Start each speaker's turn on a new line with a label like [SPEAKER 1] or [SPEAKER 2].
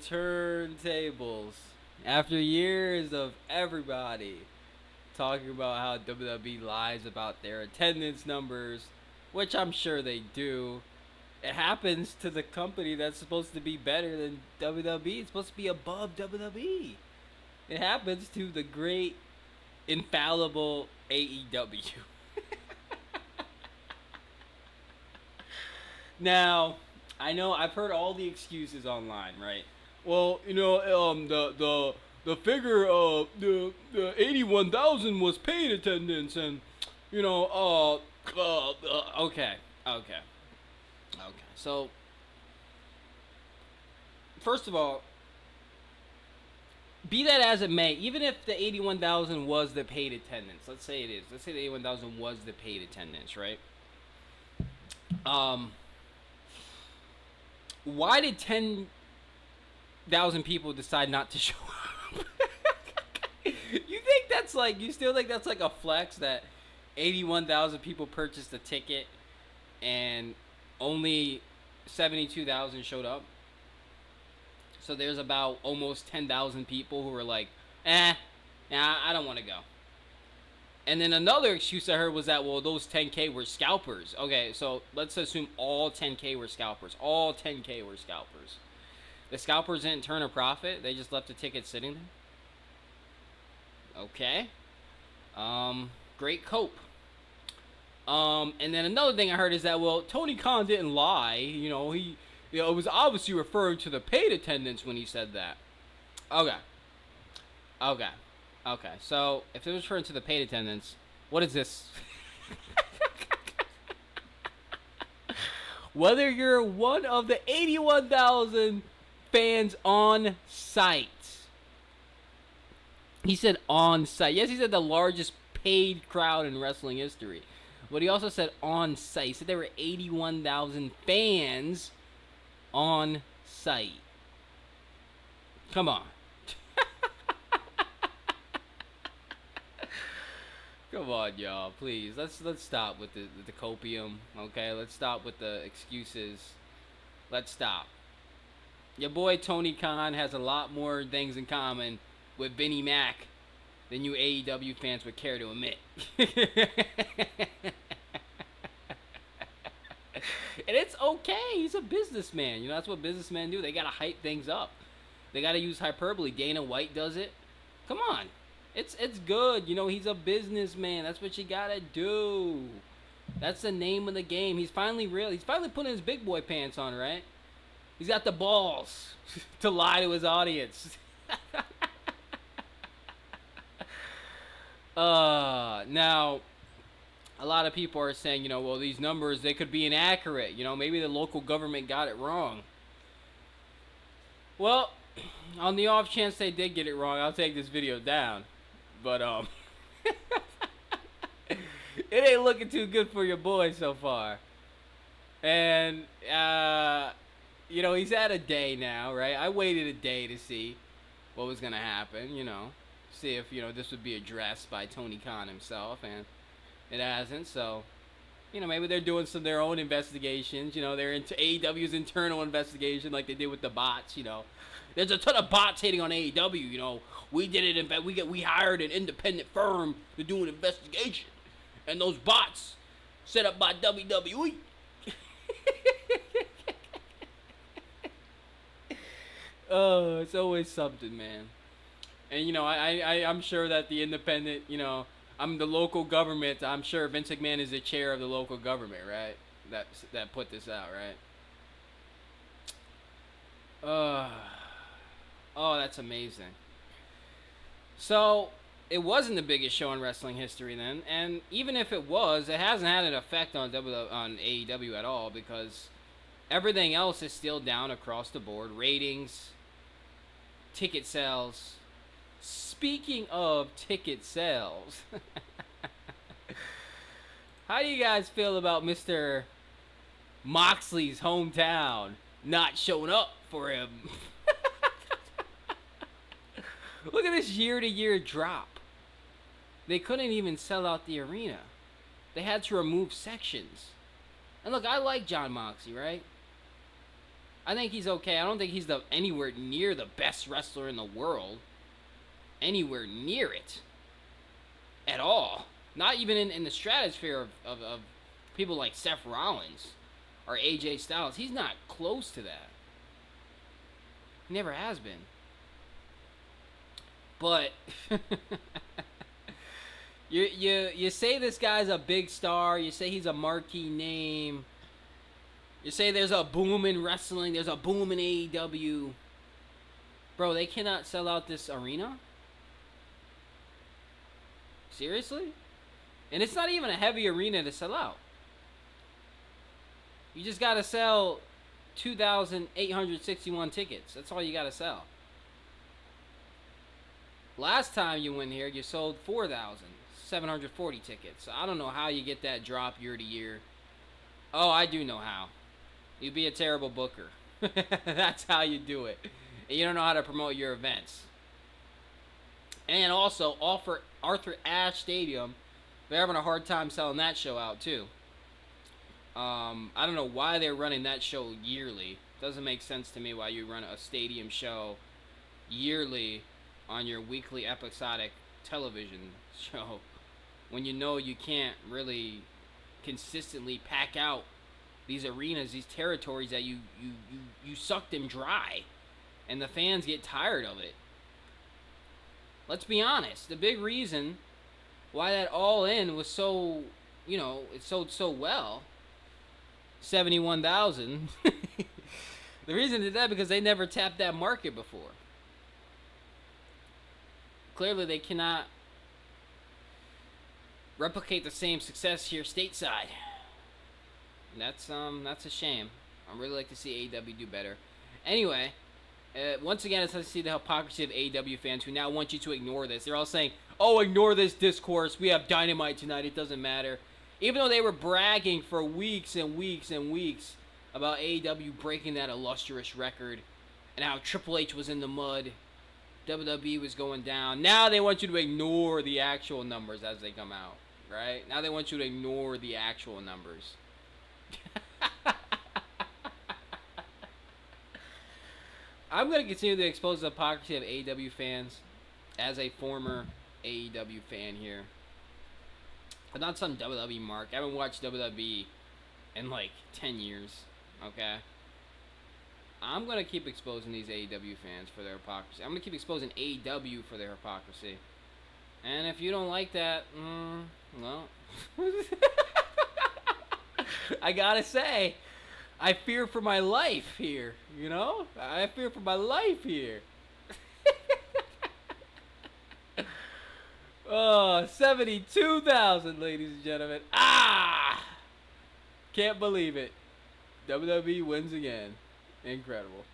[SPEAKER 1] turntables. After years of everybody talking about how WWE lies about their attendance numbers, which I'm sure they do, it happens to the company that's supposed to be better than WWE. It's supposed to be above WWE. It happens to the great, infallible AEW. Now, I know I've heard all the excuses online, right? Well, the figure the 81,000 was paid attendance, and okay, okay, okay. So first of all, be that as it may, even if the 81,000 was the paid attendance, let's say it is. Let's say the 81,000 was the paid attendance, right? Um, why did 10,000 people decide not to show up? You think that's like, you still think that's like a flex that 81,000 people purchased a ticket and only 72,000 showed up? So there's about almost 10,000 people who were like, nah, I don't want to go. And then another excuse I heard was that, well, those 10K were scalpers. Okay, so let's assume all 10K were scalpers. All 10K were scalpers. The scalpers didn't turn a profit. They just left the ticket sitting there. Okay. Great cope. And then another thing I heard is that, well, Tony Khan didn't lie. It was obviously referring to the paid attendance when he said that. Okay. So if it was referring to the paid attendance, what is this? Whether you're one of the 81,000 fans on site. He said on site. Yes, he said the largest paid crowd in wrestling history. But he also said on site. He said there were 81,000 fans on site. Come on. Come on, y'all. Please. Let's stop with the copium. Okay? Let's stop with the excuses. Let's stop. Your boy Tony Khan has a lot more things in common with Vinnie Mac than you AEW fans would care to admit. And it's okay. He's a businessman. That's what businessmen do. They gotta hype things up. They gotta use hyperbole. Dana White does it. Come on. It's good. He's a businessman. That's what you gotta do. That's the name of the game. He's finally putting his big boy pants on, right? He's got the balls to lie to his audience. Now, a lot of people are saying, well, these numbers, they could be inaccurate. Maybe the local government got it wrong. Well, on the off chance they did get it wrong, I'll take this video down. But, it ain't looking too good for your boy so far. And, he's had a day now, right? I waited a day to see what was going to happen, see if, this would be addressed by Tony Khan himself, and it hasn't. So, maybe they're doing some of their own investigations. They're into AEW's internal investigation like they did with the bots. There's a ton of bots hating on AEW. We did it. In fact, we hired an independent firm to do an investigation, and those bots set up by WWE. Oh, it's always something, man. And I'm sure that the independent, I'm the local government. I'm sure Vince McMahon is the chair of the local government, right? That put this out, right? Oh, that's amazing. So it wasn't the biggest show in wrestling history then, and even if it was, it hasn't had an effect on AEW at all, because everything else is still down across the board. Ratings, ticket sales. Speaking of ticket sales, how do you guys feel about Mr. Moxley's hometown not showing up for him? Look at this year-to-year drop. They couldn't even sell out the arena. They had to remove sections. And look, I like John Moxley, right? I think he's okay. I don't think he's anywhere near the best wrestler in the world. Anywhere near it. At all. Not even in the stratosphere of people like Seth Rollins or AJ Styles. He's not close to that. He never has been. But you say this guy's a big star. You say he's a marquee name. You say there's a boom in wrestling. There's a boom in AEW. Bro, they cannot sell out this arena? Seriously? And it's not even a heavy arena to sell out. You just gotta sell 2,861 tickets. That's all you gotta sell. Last time you went here, you sold 4,740 tickets. So I don't know how you get that drop year to year. Oh, I do know how. You'd be a terrible booker. That's how you do it. And you don't know how to promote your events. And also, Arthur Ashe Stadium, they're having a hard time selling that show out, too. I don't know why they're running that show yearly. Doesn't make sense to me why you run a stadium show yearly on your weekly episodic television show when you know you can't really consistently pack out these arenas, these territories that you suck them dry, and the fans get tired of it. Let's be honest. The big reason why that All In was so, it sold so well, 71,000. The reason is that because they never tapped that market before. Clearly, they cannot replicate the same success here stateside. That's a shame. I'd really like to see AEW do better. Anyway, once again, it's nice to see the hypocrisy of AEW fans who now want you to ignore this. They're all saying, oh, ignore this discourse. We have Dynamite tonight. It doesn't matter. Even though they were bragging for weeks and weeks and weeks about AEW breaking that illustrious record and how Triple H was in the mud, WWE was going down. Now they want you to ignore the actual numbers as they come out, right? Now they want you to ignore the actual numbers. I'm going to continue to expose the hypocrisy of AEW fans as a former AEW fan here. But not some WWE mark. I haven't watched WWE in like 10 years, okay? I'm going to keep exposing these AEW fans for their hypocrisy. I'm going to keep exposing AEW for their hypocrisy. And if you don't like that, well, I gotta say, I fear for my life here, I fear for my life here. Oh, 72,000, ladies and gentlemen. Can't believe it. WWE wins again. Incredible.